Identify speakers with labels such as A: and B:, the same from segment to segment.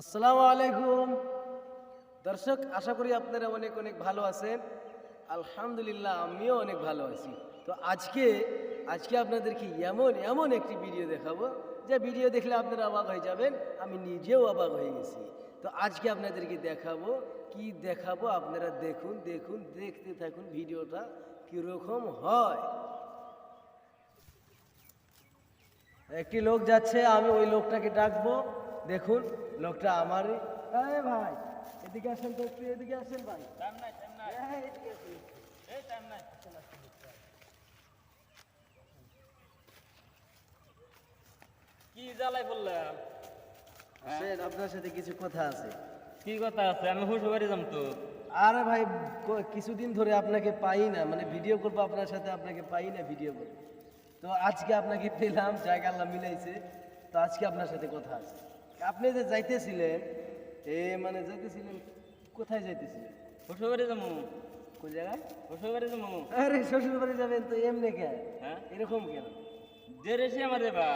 A: আসসালামু আলাইকুম দর্শক, আশা করি আপনারা অনেক অনেক ভালো আছেন। আলহামদুলিল্লাহ, আমিও অনেক ভালো আছি। তো আজকে আজকে আপনাদেরকে এমন এমন একটি ভিডিও দেখাবো, যে ভিডিও দেখলে আপনারা অবাক হয়ে যাবেন। আমি নিজেও অবাক হয়ে গেছি। তো আজকে আপনাদেরকে দেখাবো, কি দেখাবো আপনারা দেখুন দেখুন দেখতে থাকুন ভিডিওটা কীরকম হয়। একটি লোক যাচ্ছে, আমি ওই লোকটাকে ডাকবো। দেখুন, লোকটা আমারই। এই ভাই, এদিকে আসেন তো, একটু এদিকে আসেন ভাই। হ্যাঁ, এদিকে আসেন।
B: কি জ্বালাই বললাম?
A: আসেন, আপনার সাথে কিছু কথা আছে।
B: কি কথা আছে? আমি শ্বশুর বাড়ি যাম তো।
A: আরে ভাই, কিছুদিন ধরে আপনাকে পাই না, মানে ভিডিও করবো আপনার সাথে, আপনাকে পাই না ভিডিও করবো। তো আজকে আপনাকে পেলাম, জায়গা আল্লাহ মিলাইছে। তো আজকে আপনার সাথে কথা আছে। আপনি যে যাইতেছিলেন, মানে যাইতেছিলেন, কোথায় যাইতেছিলেন?
B: শ্বশুর বাড়ি যাবো।
A: কোন জায়গায়?
B: শ্বশুর বাড়ি যাবো।
A: আরে শ্বশুর বাড়ি যাবেন তো এমনি কেন?
B: হ্যাঁ,
A: এরকম কেন?
B: যে রেসি আমার দেবা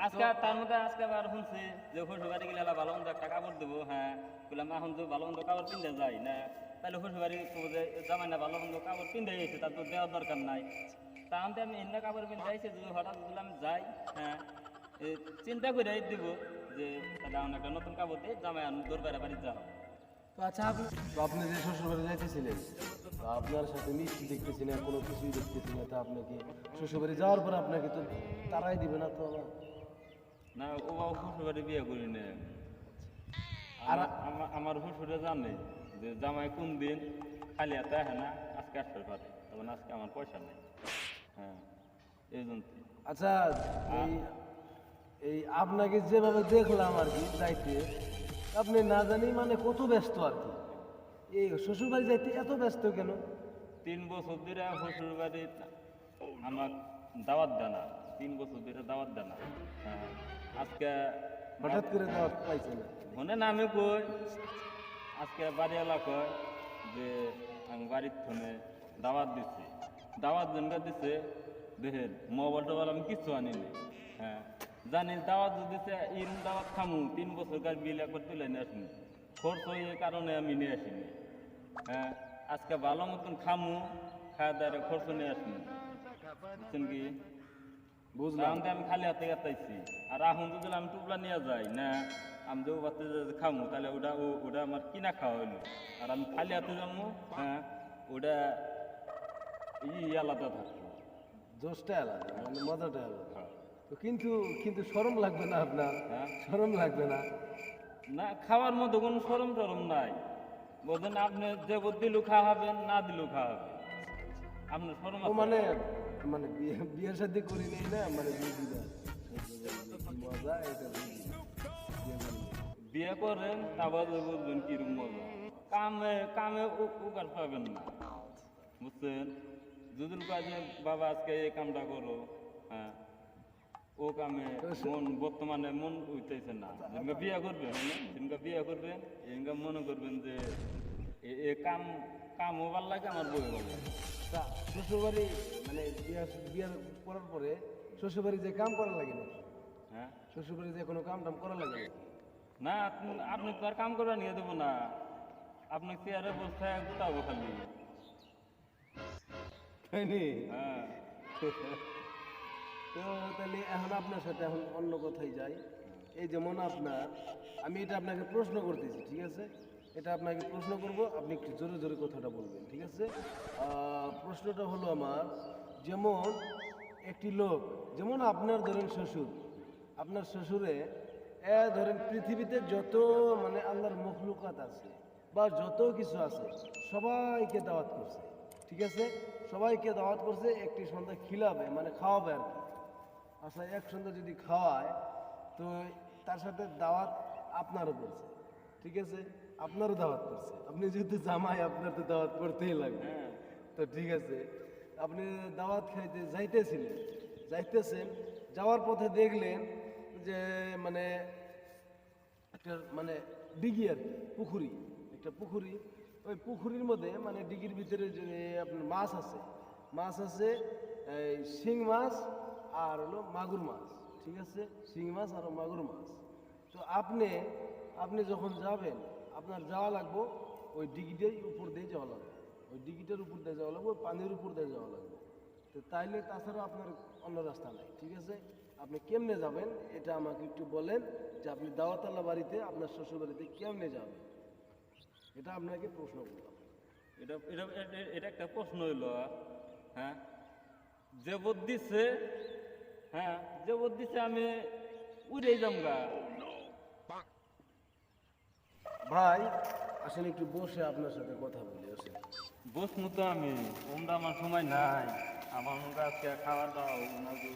B: আজকে, তার মধ্যে আজকে আবার শুনছি যে শ্বশুর বাড়ি গেলে ভালো মন্দ একটা কাপড় দেবো। হ্যাঁ, বললাম এখন তো ভালো মন্দ কাপড় কিনতে যাই না, তাহলে শ্বশুর বাড়ি যে জামাই না ভালো মন্দ কাপড় কিনতে গেছে, তার তো দেওয়ার দরকার নাই। তা আমি এমনি কাপড় কিনতে যাইছি, যদি হঠাৎ বললাম যাই, হ্যাঁ, চিন্তা করে দিব যে তাহলে আমার একটা নতুন কাপড় দিয়ে জামাই আন দরবারে বাড়ি যাও।
A: তো আচ্ছা, আপনি যে শ্বশুর বাড়ি যাইতেছিলেন, তো আপনার সাথে মিষ্টি দেখতেছি না, কোনো কিছুই দেখতেছি না। তা আপনাকে শ্বশুর বাড়ি যাওয়ার পর আপনাকে তো তারাই দিবে না তো আবার?
B: না, ও বাবা শ্বশুর বাড়ি বিয়ে করি না।
A: আর
B: আমার শ্বশুরে জানে যে জামাই কোন দিন খালি হাতে আসে না, আজকে আসতে পারে, তখন আজকে আমার পয়সা নেই। হ্যাঁ, এই জন্য।
A: আচ্ছা, এই এই আপনাকে যেভাবে দেখলাম আর কি যাইতে, আপনি না জানি মানে কত ব্যস্ত আর কি, এই শ্বশুর বাড়ি যাইতে এত ব্যস্ত কেন?
B: 3 বছর ধরে শ্বশুর বাড়ি আমার দাওয়াত দেয় না, 3 বছর ধরে দাওয়াত দেয় না। হ্যাঁ, আজকে
A: হঠাৎ করে দাওয়াত পাইছে না?
B: মনে না আমি কই, আজকে বাড়িওয়ালা কয় যে আমি বাড়ির ফোনে দাওয়াত দিচ্ছি, দাওয়াত জনকে দিচ্ছে। দেখেন, মোবাইল টোবাইল আমি কিচ্ছু আনিনি। হ্যাঁ, জানি দাওয়াত দিচ্ছে, এরম দাওয়াত খামু 3 বছরকার বিল একবার তুলে নিয়ে আসিনি, খরচ হয় এই কারণে আমি নিয়ে আসিনি। হ্যাঁ, আজকে ভালো মতন খামু, খাওয়া দাওয়ার খরচ নিয়ে আসিনি, বুঝছেন কি?
A: বুঝলাম।
B: তাহলে আমি খালি হাতে গাতাইছি। আর এখন যদি আমি টুপলা নিয়ে যাই না, আমি যে বাচ্চা খামু, তাহলে ওটা আমার কিনা খাওয়া হইলো। আর আমি খালি হাতে যাবো, হ্যাঁ, ওটা আলাদা থাকতো।
A: জোশটা আলাদা, মানে মজাটা আলাদা।
B: হ্যাঁ।
A: তো কিন্তু কিন্তু শরম লাগবে না আপনার?
B: হ্যাঁ,
A: শরম লাগবে না?
B: না, খাওয়ার মধ্যে কোনো সরম টরম নাই। বলছেন আপনি যে দিলেও খাওয়াবেন, না দিলেও খাওয়াবেন, আপনার সরম
A: ও
B: আছে?
A: মানে, মানে বিয়ের সাথে করি নেই না, মানে বুঝি না। মজা এটা বুঝি না। বিয়ে করি নাই।
B: বিয়ে করেন, তারপর বুঝবেন কিরকম মজা। কামে কামে উকার পাবেন না, বুঝছেন? যদি কাজে বাবা আজকে এই কামটা করো, হ্যাঁ, ও কামে বর্তমানে মন উঠতেছে না। যেদিনকে বিয়ে করবেন, যেদিনকে বিয়ে করবেন, এদিনকে মনে করবেন যে এ কাম কামও ভাল লাগে, আমার বউ ভালো লাগে।
A: তা শ্বশুরবাড়ি মানে বিয়ার করার পরে শ্বশুরবাড়ি যে কাম করা লাগে নাকি?
B: হ্যাঁ,
A: শ্বশুরবাড়ি যে কোনো কাম টাম করা লাগে নাকি?
B: না, আপনি তো আর কাম করে নিয়ে দেবো না, আপনি চেয়ারে বসে গোটাবো খালি।
A: তাই নি?
B: হ্যাঁ,
A: তো তাহলে এখন আপনার সাথে এখন অন্য কথাই যাই। এই যেমন আপনার, আমি এটা আপনাকে প্রশ্ন করতেছি, ঠিক আছে? এটা আপনাকে প্রশ্ন করব, আপনি একটু জোরে জোরে কথাটা বলবেন, ঠিক আছে? প্রশ্নটা হলো আমার, যেমন একটি লোক, যেমন আপনার ধরেন শ্বশুর, আপনার শ্বশুরে ধরেন পৃথিবীতে যত মানে আল্লাহর মখলুকাত আছে বা যত কিছু আছে, সবাইকে দাওয়াত করছে, ঠিক আছে? সবাইকে দাওয়াত করছে, একটি সন্ধ্যা খিলাবে মানে খাওয়াবে আর কি। আচ্ছা, এক সন্ধ্যা যদি খাওয়ায়, তো তার সাথে দাওয়াত আপনারও করছে, ঠিক আছে? আপনারও দাওয়াত করছে, আপনি যেহেতু জামাই, আপনার তো দাওয়াত করতেই লাগবে।
B: হ্যাঁ,
A: তো ঠিক আছে, আপনি দাওয়াত খাইতে যাইতেছেন, যাওয়ার পথে দেখলেন যে মানে একটা মানে দিঘি আর কি, পুকুরি, একটা পুকুরি। ওই পুকুরির মধ্যে মানে দিঘির ভিতরে যে আপনার মাছ আছে, এই শিং মাছ আর হলো মাগুর মাছ, ঠিক আছে? শিং মাছ আর মাগুর মাছ। তো আপনি আপনি যখন যাবেন আপনার যাওয়া লাগবো ওই ডিগিটার উপর দিয়ে যাওয়া লাগবে, ওই ডিগিটার উপর দিয়ে যাওয়া লাগবে, ওই পানির উপর দিয়ে যাওয়া লাগবে। তো তাইলে তাছাড়া আপনার অন্য রাস্তা নাই, ঠিক আছে? আপনি কেমনে যাবেন এটা আমাকে একটু বলেন, যে আপনি দাওয়াতাল্লা বাড়িতে আপনার শ্বশুর বাড়িতে কেমনে যাবেন, এটা আপনাকে প্রশ্ন করলাম।
B: এটা এটা এটা- এটা একটা প্রশ্ন হইলো। হ্যাঁ, যে বোধ দিচ্ছে, হ্যাঁ যে বোধ দিচ্ছে আমি উড়েই যামগা।
A: ভাই আসলে একটু বসে আপনার সাথে কথা বলি, আসেন।
B: বসনু তো আমি, তোমরা আমার সময় নাই, আমার মনে আজকে খাবার দাওয়া হবো না তো।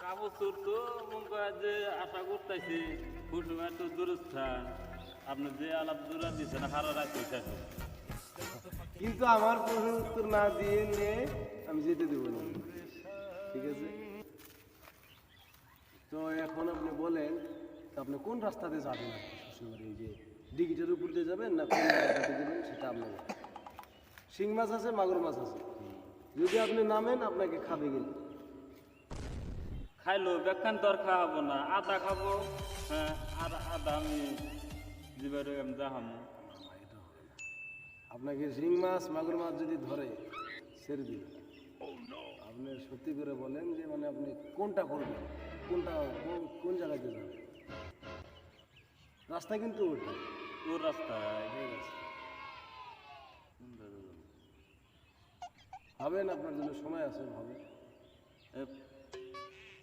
B: কাগজ তো মন করে যে আশা করতেছি কুটুমের তো দূরস্থান, আপনি যে আলাপ দূরা দিচ্ছেন হারা রাখতে থাকে।
A: কিন্তু আমার প্রশ্নের উত্তর না দিয়ে নিয়ে আমি যেতে দেবো না, ঠিক আছে? তো এখন আপনি বলেন, তো আপনি কোন রাস্তাতে যাবেন আর কি শ্বশুরবাড়ি? এই যে ডিগিটার উপর দিয়ে যাবেন না কোন রাস্তাতে যাবেন সেটা আপনার ব্যাপার। শিং মাছ আছে, মাগুর মাছ আছে, যদি আপনি নামেন আপনাকে খাবে কিন্তু।
B: খাইলো বেখান তো আর খাওয়াবো না, আদা খাবো, হ্যাঁ আর আদা আমি যেবারে আমি যাহামো।
A: আপনাকে শিং মাছ মাগুর মাছ যদি ধরে ছেড়ে দিবে। আপনি সত্যি করে বলেন যে মানে আপনি কোনটা করবেন, কোনটা কোন জায়গাতে যাবেন? রাস্তা কিন্তু ওটা
B: ওর রাস্তায়
A: ভাবেন, আপনার জন্য সময় আছে, ভাবেন।
B: এ,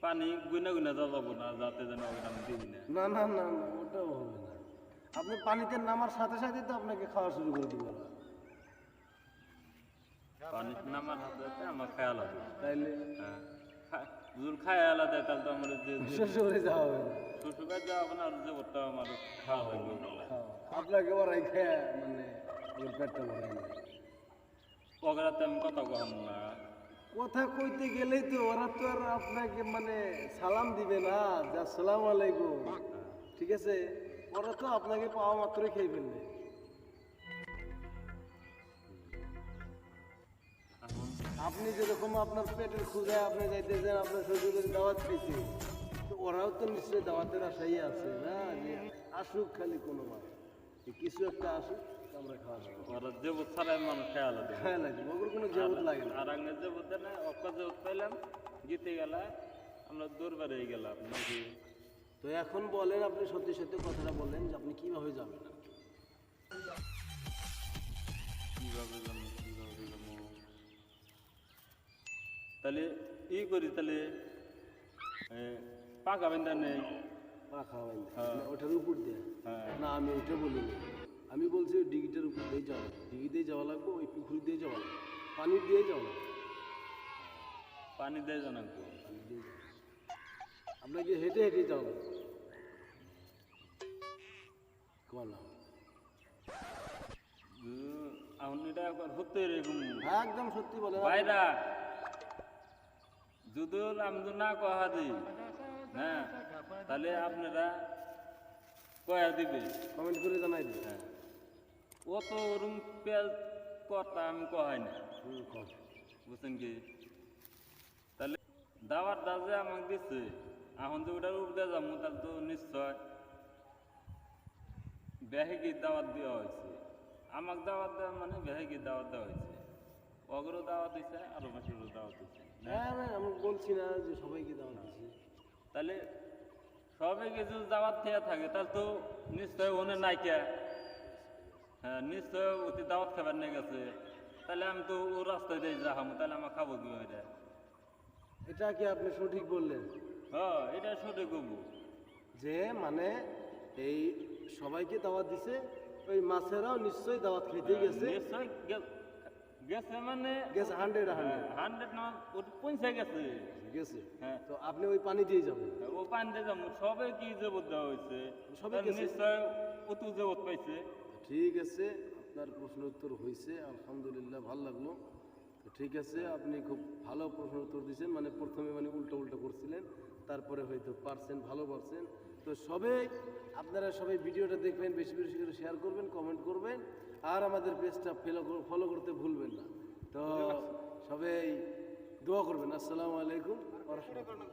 B: পানি গুনা গুনা যাবো না, যাতে যেন আমি দিই না।
A: না না না না, ওটাও হবে না। আপনি পানিতে নামার সাথে সাথে তো আপনাকে খাওয়া শুরু করে দিবে ওরা।
B: পানি নামার হাতে আমার খেয়াল হবে।
A: তাইলে
B: হ্যাঁ, যদি খায় আলাদা তাহলে তো আমার যে
A: শ্বশুরে যাওয়া হবে না।
B: শ্বশুরবাড়ি যাওয়া না, আর যে ওটা আমার খাওয়া হইবে ওগুলা।
A: আপনাকে ওরাই খেয়ে মানে ওর পেটটা ভরাই না।
B: ওগুলাতে আমি কথা কম না।
A: কথা কইতে গেলেই তো ওরা তো আর আপনাকে মানে সালাম দিবে না যে আসসালামু আলাইকুম, ঠিক আছে? ওরা তো আপনাকে পাওয়া মাত্রই খেয়ে ফেলবে।
B: এখন
A: আপনি যেরকম আপনার পেটের ক্ষুধায় আপনি যাইতেছেন আপনার শ্বশুরের দাওয়াত খাইছে, তো ওরাও তো নিশ্চয়ই দাওয়াতের আশাই আছে না, যে আসুক খালি কোনো মাস কিছু একটা আসুক আমরা খাওয়া যাবো,
B: ওরা যে ছাড়াই মানুষ খেয়াল হবে।
A: খায় লাগবে, ওগুলো কোনো জেবত লাগে না।
B: আর আগে যে বুঝতে না অক্ষ যে পাইলাম জিতে গেলা, আমরা দৌড় হয়ে গেলাম নাকি।
A: তো এখন বলেন, আপনি সত্যি সত্যি কথাটা বলেন যে আপনি কিভাবে যাবেন আর কি?
B: কিভাবে যাবো কিভাবে যাবো, তাহলে ই করি তাহলে পাকা বেন্দা নেই।
A: পা খাওয়াই
B: হ্যাঁ।
A: ওটার উপর দিয়ে।
B: হ্যাঁ,
A: না আমি ওইটা বলিনি, আমি বলছি ওই ডিগিটার উপর দিয়ে যাওয়া লাগবে, ডিগি দিয়ে যাওয়া লাগবে, ওই পুকুর দিয়ে যাওয়া লাগবে, পানির দিয়ে যাওয়া লাগবে,
B: পানি দেয় জানাকো।
A: পানি দিয়ে যাওয়া লাগবে। আপনাকে হেঁটে হেঁটে যাওয়া লাগবে। কলাম
B: এখন এটা একবার হতে এরকম
A: হ্যাঁ একদম সত্যি বলেন।
B: বাইরা যদি আমি তো না কহা দিই, হ্যাঁ তাহলে আপনারা কয়া দিবে।
A: কমেন্ট করে জানাই দিন।
B: হ্যাঁ, ও তো ওরম পেঁয়াজ কথা আমি কহাই না,
A: কম।
B: বুঝছেন কি? তাহলে দাওয়াত দাজে আমাকে দিচ্ছে, এখন যে ওটার উপরে যাবো তাহলে তো নিশ্চয় বেহেগির দাওয়াত দেওয়া হয়েছে। আমাকে দাওয়াত দেওয়া মানে বেহেগির দাওয়াত দেওয়া হয়েছে, অগরও দাওয়াত হয়েছে আরো মাসেরও দাওয়াত হয়েছে।
A: হ্যাঁ আমি বলছি না যে সবাইকে দেওয়া দিচ্ছি।
B: তাহলে সবাইকে যদি দাওয়াত খেয়ে থাকে তাহলে তো নিশ্চয় ওনে নাইকা, হ্যাঁ নিশ্চয় অতি দাওয়াত খাবার নিয়ে গেছে, তাহলে আমি তো ও রাস্তায় দিয়ে যাহাম, তাহলে আমার খাবো কি এটা?
A: এটা কি আপনি সঠিক বললেন
B: হ্যাঁ এটা সঠিক কবু।
A: যে মানে এই সবাইকে দাওয়াত দিছে, ওই মাছেরাও নিশ্চয়ই দাওয়াত খেতে গেছে,
B: নিশ্চয় গেছে মানে
A: গেছে 100
B: 100 না ওটা পৌঁছে গেছে।
A: গেছে।
B: হ্যাঁ,
A: তো আপনি ওই পানি দিয়ে যাবেন।
B: ও পানি দিয়ে যাবো, সবাই কি জবত দেওয়া হয়েছে,
A: সবাই
B: তাহলে
A: গেছে।
B: নিশ্চয় অতু জবত পাইছে।
A: ঠিক আছে, আপনার প্রশ্ন উত্তর হয়েছে, আলহামদুলিল্লাহ, ভালো লাগলো। তো ঠিক আছে, আপনি খুব ভালো প্রশ্ন উত্তর দিয়েছেন, মানে প্রথমে মানে উল্টো উল্টো করছিলেন, তারপরে হয়তো পারছেন, ভালো পারছেন। তো সবাই আপনারা সবাই ভিডিওটা দেখবেন, বেশি বেশি করে শেয়ার করবেন, কমেন্ট করবেন, আর আমাদের পেজটা ফলো করতে ভুলবেন না। তো সবাই দোয়া করবেন। আসসালামু আলাইকুম ওয়া রাহমাতুল্লাহ।